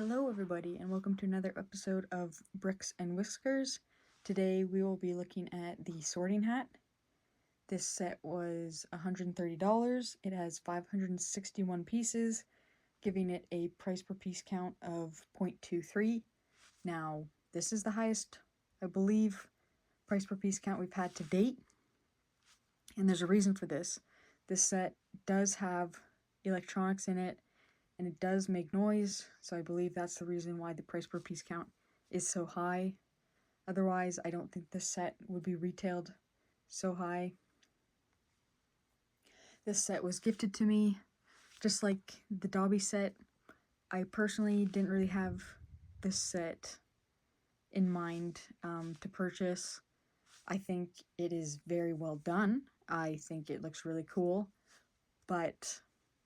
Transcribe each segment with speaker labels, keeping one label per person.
Speaker 1: Hello everybody and welcome to another episode of Bricks and Whiskers. Today we will be looking at the Sorting Hat. This set was $130. It has 561 pieces, giving it a price per piece count of 0.23. Now, this is the highest, I believe, price per piece count we've had to date. And there's a reason for this. This set does have electronics in it, and it does make noise, so I believe that's the reason why the price per piece count is so high. Otherwise, I don't think this set would be retailed so high. This set was gifted to me, just like the Dobby set. I personally didn't really have this set in mind to purchase. I think it is very well done. I think it looks really cool, but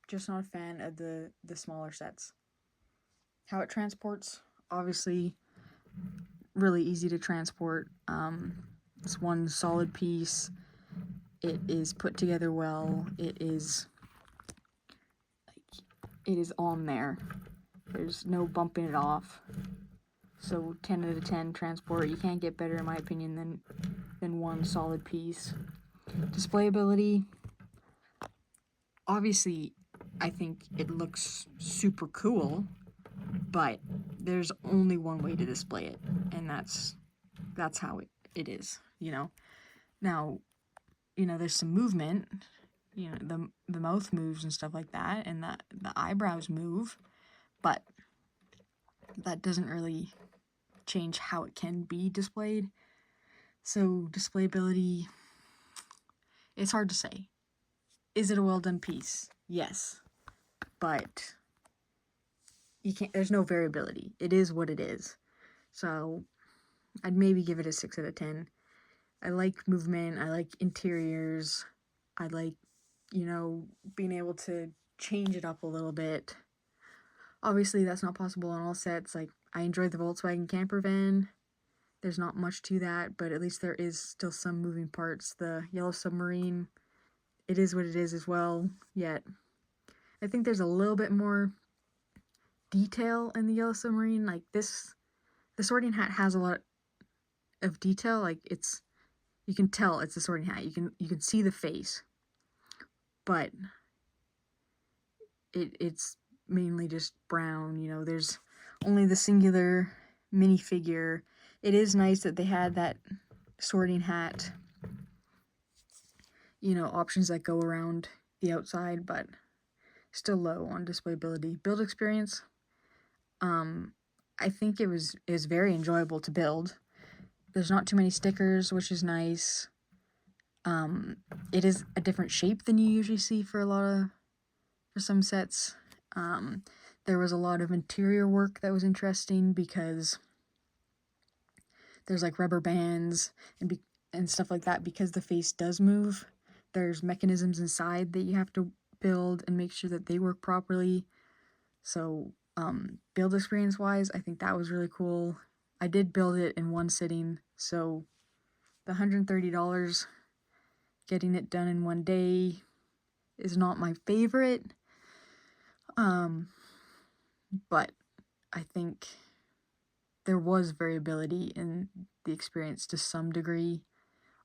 Speaker 1: just not a fan of the smaller sets. How it transports, obviously really easy to transport. It's one solid piece. It is put together well. It is on there. There's no bumping it off. So 10 out of 10 transport. You can't get better in my opinion than one solid piece. Displayability, obviously I think it looks super cool, but there's only one way to display it, and that's how it is, you know. Now, there's some movement, the mouth moves and stuff like that, and the eyebrows move, but that doesn't really change how it can be displayed. So displayability, it's hard to say. Is it a well done piece? Yes, but there's no variability. It is what it is. So I'd maybe give it a 6 out of 10. I like movement, I like interiors, I like, being able to change it up a little bit. Obviously, that's not possible on all sets. Like, I enjoyed the Volkswagen camper van. There's not much to that, but at least there is still some moving parts. The Yellow Submarine, it is what it is as well, yet I think there's a little bit more detail in the Yellow Submarine. Like, the Sorting Hat has a lot of detail. Like, you can tell it's a Sorting Hat. You can see the face, but it's mainly just brown. There's only the singular minifigure. It is nice that they had that Sorting Hat, options that go around the outside, but still low on displayability. Build experience, I think it was very enjoyable to build. There's not too many stickers, which is nice. It is a different shape than you usually see for some sets. There was a lot of interior work that was interesting because there's like rubber bands and stuff like that. Because the face does move, there's mechanisms inside that you have to build and make sure that they work properly. So build experience wise, I think that was really cool. I did build it in one sitting, so the $130, getting it done in one day, is not my favorite. But I think there was variability in the experience to some degree.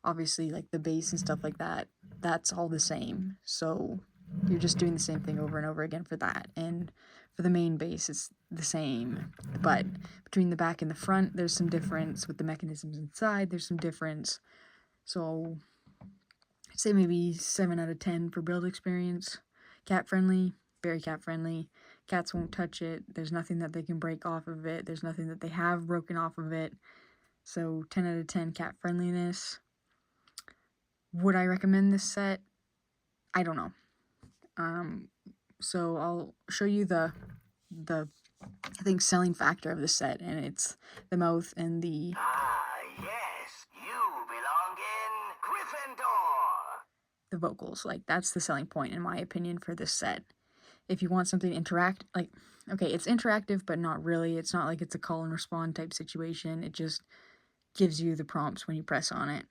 Speaker 1: Obviously, like the base and stuff like that, that's all the same. So you're just doing the same thing over and over again for that. And for the main base, it's the same. But between the back and the front, there's some difference. With the mechanisms inside, there's some difference. So I'd say maybe 7 out of 10 for build experience. Cat friendly, very cat friendly. Cats won't touch it. There's nothing that they can break off of it. There's nothing that they have broken off of it. So 10 out of 10 cat friendliness. Would I recommend this set? I don't know. So I'll show you the I think selling factor of the set, and it's the mouth and the
Speaker 2: yes, you belong in Gryffindor.
Speaker 1: The vocals. Like, that's the selling point in my opinion for this set. If you want something it's interactive, but not really. It's not like it's a call and respond type situation. It just gives you the prompts when you press on it.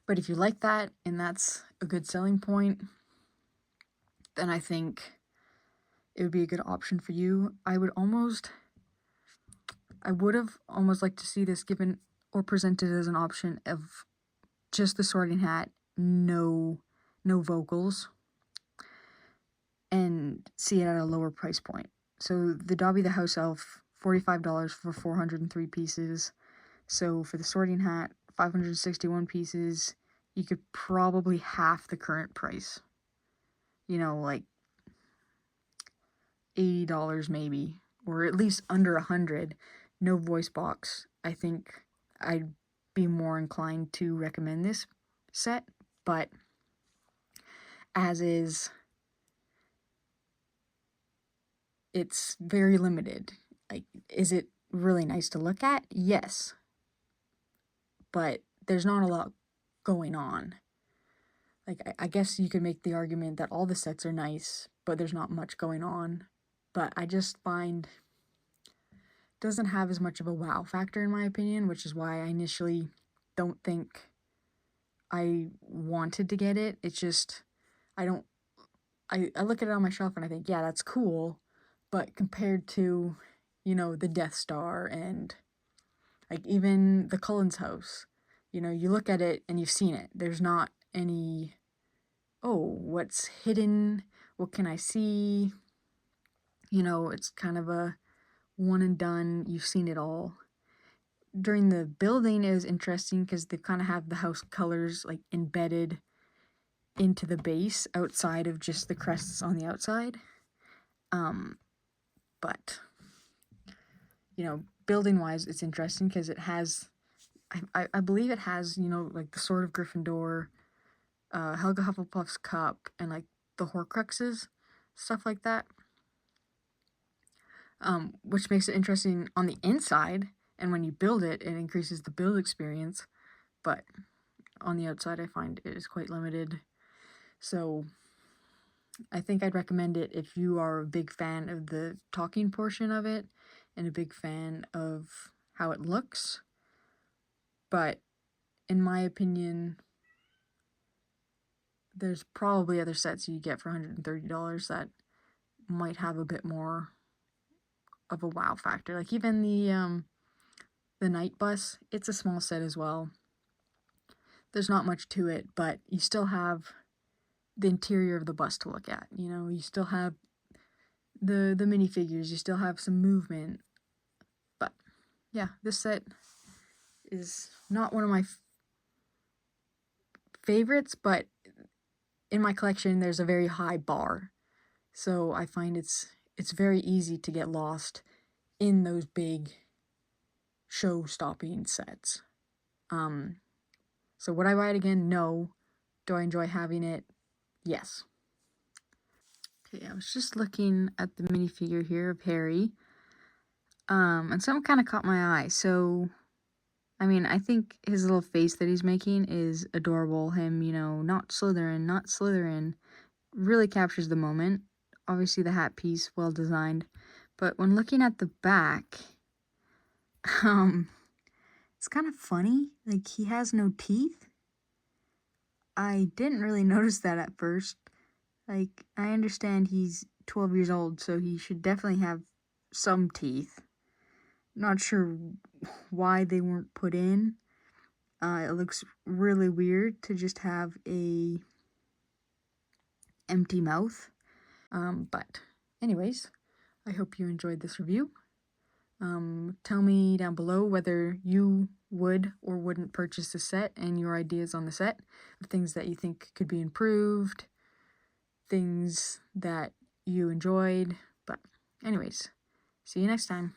Speaker 1: But if you like that, and that's a good selling point, then I think it would be a good option for you. I would have almost liked to see this given or presented as an option of just the Sorting Hat, no vocals, and see it at a lower price point. So the Dobby the House Elf, $45 for 403 pieces. So for the Sorting Hat, 561 pieces, you could probably half the current price. You know, like $80 maybe, or at least under $100. No voice box. I think I'd be more inclined to recommend this set, but as is, it's very limited. Like, is it really nice to look at? Yes. But there's not a lot going on. Like, I guess you could make the argument that all the sets are nice, but there's not much going on. But I just find it doesn't have as much of a wow factor in my opinion, which is why I initially don't think I wanted to get it. It's just, I look at it on my shelf and I think, yeah, that's cool. But compared to, you know, the Death Star and like even the Cullen's house, you know, you look at it and you've seen it. There's not any, oh, what's hidden? What can I see? You know, it's kind of a one and done. You've seen it all. During the building, it was interesting because they kind of have the house colors like embedded into the base outside of just the crests on the outside. But, you know, building wise, it's interesting because it has, I believe it has, you know, like the Sword of Gryffindor, Helga Hufflepuff's cup, and like the Horcruxes, stuff like that. Which makes it interesting on the inside, and when you build it, it increases the build experience, but on the outside, I find it is quite limited. So I think I'd recommend it if you are a big fan of the talking portion of it and a big fan of how it looks. But in my opinion, there's probably other sets you get for $130 that might have a bit more of a wow factor. Like even the Night Bus, it's a small set as well. There's not much to it, but you still have the interior of the bus to look at. You know, you still have the minifigures, you still have some movement. But yeah, this set is not one of my favorites, but in my collection there's a very high bar. So I find it's very easy to get lost in those big show-stopping sets. So would I buy it again? No. Do I enjoy having it? Yes. Okay, I was just looking at the minifigure here of Harry. And something kind of caught my eye. So, I mean, I think his little face that he's making is adorable. Him, you know, not Slytherin, really captures the moment. Obviously, the hat piece, well designed. But when looking at the back, it's kind of funny. Like, he has no teeth. I didn't really notice that at first. Like, I understand he's 12 years old, so he should definitely have some teeth. Not sure why they weren't put in. It looks really weird to just have a empty mouth. But anyways, I hope you enjoyed this review. Tell me down below whether you would or wouldn't purchase the set and your ideas on the set, things that you think could be improved, things that you enjoyed. But anyways, see you next time.